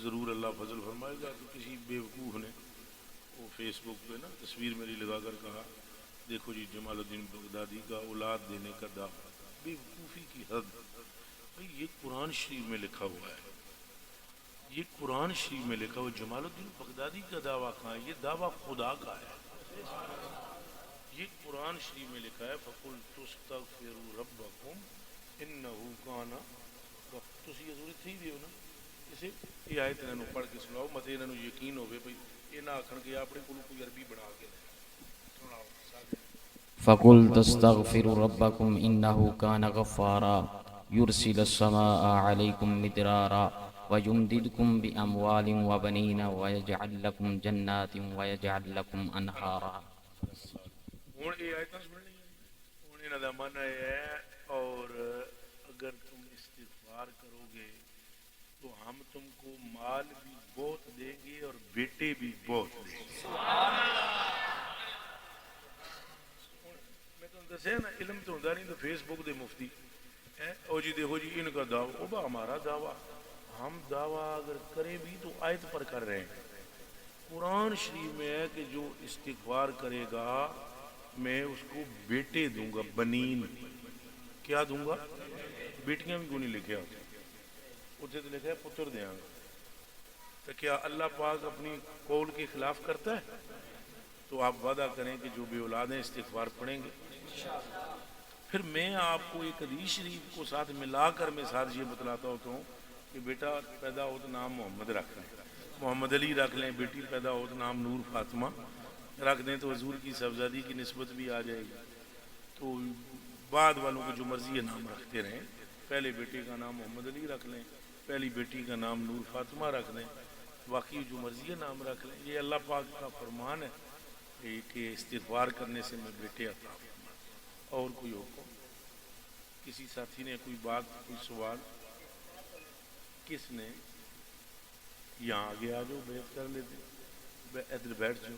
ضرور اللہ فضل فرمائے گا. تو کسی بیوقوف نے وہ فیس بک پہ نا تصویر میری لگا کر کہا دیکھو جی جمال الدین بغدادی کا اولاد دینے کا دعویٰ. بیوقوفی کی حد. بھئی یہ قرآن شریف میں لکھا ہوا ہے، یہ قرآن شریف میں لکھا ہوا. جمال الدین بغدادی کا دعویٰ کہاں ہے؟ یہ دعویٰ خدا کا ہے. یہ قرآن شریف میں لکھا ہے فَقُلْتُ اسْتَغْفِرُوا رَبَّكُمْ إِنَّهُ كَانَ غَفَّارًا. تسی حضور تھی بھی ہو نا، اسے یہ آیت انہوں پڑھ کے سناؤ، مت انہوں یقین ہوئے بھئی یہ نہ آکھن کے اپنے کو کوئی عربی بنا کے سناؤ. فَقُلْتُ اسْتَغْفِرُوا رَبَّكُمْ إِنَّهُ كَانَ غَفَّارًا يُرْسِلُ السَّمَاءَ عَلَيْكُمْ مِدْرَارًا وَيُمْدِدْكُمْ بِأَمْوَالٍ وَبَنِينَ وَيَجْعَلْ لَكُمْ جَنَّاتٍ وَيَجْعَلْ لَكُمْ أَنْهَارًا. ہوں یہ آیتیں سننی ہوں انہاں دا معنی ہے. اور اگر تم استغفار کرو گے تو ہم تم کو مال بھی بہت دیں گے اور بیٹے بھی بہت دیں گے. میں تم دسیا نا علم تو ہوتا نہیں تو فیس بک دے مفتی او جی دیکھو جی ان کا دعویٰ، وہ با ہمارا دعویٰ. ہم دعویٰ اگر کریں بھی تو آیت پر کر رہے ہیں. قرآن شریف میں ہے کہ جو استغفار کرے گا میں اس کو بیٹے دوں گا، بنین. کیا دوں گا؟ بیٹیاں بھی کوئی نہیں لکھیا ہوتا، اتنے تو لکھا ہے پتر دیاں گا. تو کیا اللہ پاک اپنی قول کے خلاف کرتا ہے؟ تو آپ وعدہ کریں کہ جو بے اولاد ہیں استغفار پڑھیں گے. پھر میں آپ کو ایک حدیث شریف کو ساتھ ملا کر میں ساتھ یہ بتلاتا ہوتا ہوں کہ بیٹا پیدا ہو تو نام محمد رکھ لیں، محمد علی رکھ لیں. بیٹی پیدا ہو تو نام نور فاطمہ رکھ دیں تو حضور کی صاحبزادی کی نسبت بھی آ جائے گی. تو بعد والوں کو جو مرضی ہے نام رکھتے رہیں. پہلے بیٹے کا نام محمد علی رکھ لیں، پہلی بیٹی کا نام نور فاطمہ رکھ دیں، باقی جو مرضی ہے نام رکھ لیں. یہ اللہ پاک کا فرمان ہے. کہ استغفار کرنے سے میں بیٹے عطا فرما۔ اور کوئی حکم؟ کسی ساتھی نے کوئی بات، کوئی سوال؟ کس نے؟ یہاں آگے آ جاؤ، بیعت کر لیتے، ادھر بیٹھ جاؤ،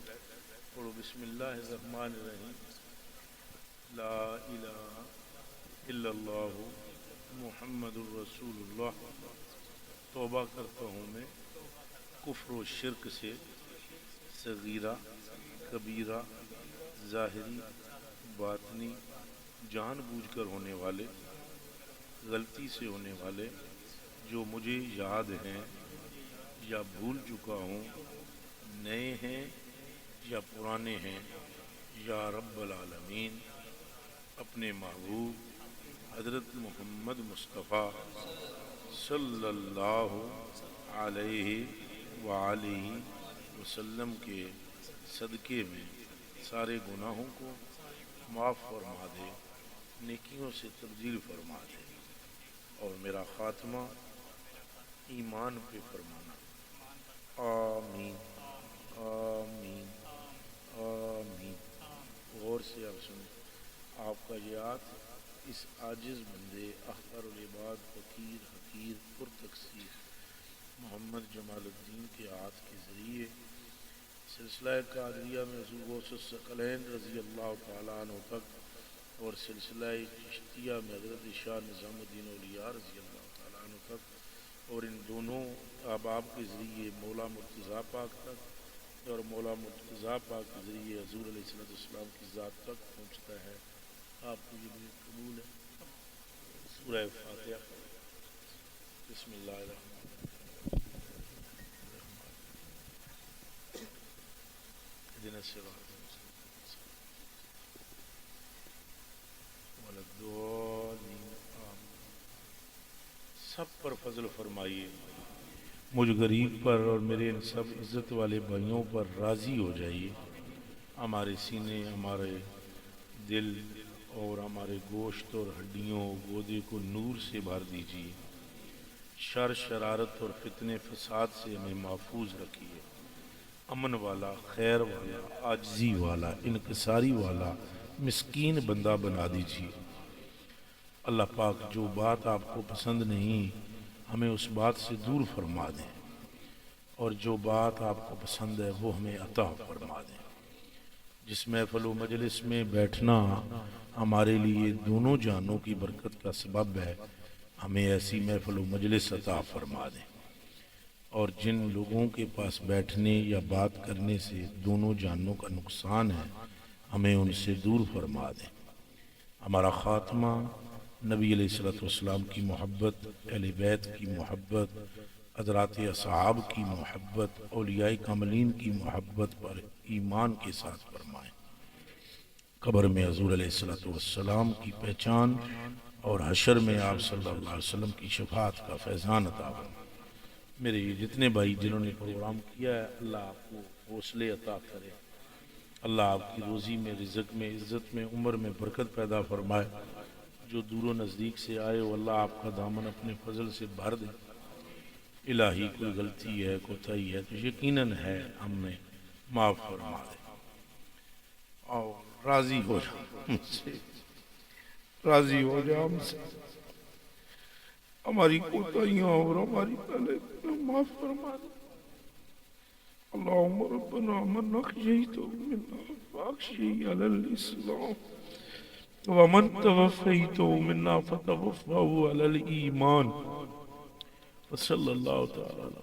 پڑھو بسم اللہ الرحمن الرحیم، لا الہ الا اللہ محمد الرسول اللہ۔ توبہ کرتا ہوں میں کفر و شرک سے، صغیرہ کبیرہ ظاہری باطنی، جان بوجھ کر ہونے والے، غلطی سے ہونے والے، جو مجھے یاد ہیں یا بھول چکا ہوں، نئے ہیں یا پرانے ہیں، یا رب العالمین اپنے محبوب حضرت محمد مصطفیٰ صلی اللہ علیہ وآلہ وسلم کے صدقے میں سارے گناہوں کو معاف فرما دے، نیکیوں سے تبدیل فرما دے، اور میرا خاتمہ ایمان پہ فرمانا۔ آمین آمین آمین۔ غور سے آپ سنیں، آپ کا یہ ہاتھ اس عاجز بندے احقر العباد فقیر حقیر پرتقصیر محمد جمال الدین کے ہاتھ کے ذریعے سلسلہ قادریہ میں حضور غوث الثقلین رضی اللہ تعالیٰ عنہ تک، اور سلسلہ چشتیہ میں حضرت شاہ نظام الدین اولیاء رضی اللہ تعالیٰ عنہ تک، اور ان دونوں احباب کے ذریعے مولا مرتضیٰ پاک تک، اور مولا مرتضیٰ پاک کے ذریعے حضور علیہ السلام کی ذات تک پہنچتا ہے۔ آپ کو یہ بھی قبول ہے؟ سورہ فاتحہ بسم اللہ الرحمن اهدنا الصراط المستقيم ولا الضالين آمين۔ سب پر فضل فرمائیے، مجھ غریب پر اور میرے ان سب عزت والے بھائیوں پر راضی ہو جائیے۔ ہمارے سینے، ہمارے دل اور ہمارے گوشت اور ہڈیوں گودے کو نور سے بھر دیجیے۔ شر شرارت اور فتنے فساد سے ہمیں محفوظ رکھیے۔ امن والا، خیر والا، عاجزی والا، انکساری والا، مسکین بندہ بنا دیجیے۔ اللہ پاک جو بات آپ کو پسند نہیں ہمیں اس بات سے دور فرما دیں، اور جو بات آپ کو پسند ہے وہ ہمیں عطا فرما دیں۔ جس محفل و مجلس میں بیٹھنا ہمارے لیے دونوں جانوں کی برکت کا سبب ہے، ہمیں ایسی محفل و مجلس عطا فرما دیں، اور جن لوگوں کے پاس بیٹھنے یا بات کرنے سے دونوں جانوں کا نقصان ہے ہمیں ان سے دور فرما دیں۔ ہمارا خاتمہ نبی علیہ السلام کی محبت، اہل بیت کی محبت، حضرات اصحاب کی محبت، اولیاء کاملین کی محبت پر ایمان کے ساتھ فرمائیں۔ قبر میں حضور علیہ السلام کی پہچان اور حشر میں آپ صلی اللہ علیہ وسلم کی شفاعت کا فیضان عطا فرمائیں۔ میرے یہ جتنے بھائی جنہوں نے پروگرام کیا ہے، اللہ آپ کو حوصلے عطا کرے، اللہ آپ کی روزی میں، رزق میں، عزت میں، عمر میں برکت پیدا فرمائے۔ جو دور و نزدیک سے آئے ہو، اللہ آپ کا دامن اپنے فضل سے بھر دے۔ الہی کوئی غلطی ہے، کوتاہی ہے تو یقیناً ہے، ہم نے معاف فرما دے، اور راضی ہو جا ہم سے، راضی ہو جا ہم سے، ہماری کوتاہیاں اور ہماری پہلے معاف فرما دے۔ اللہم ربنا من اخشیت منا فاخشی علی الاسلام، ومن توفیت منا فتوفہ علی الایمان، وصلی اللہ تعالی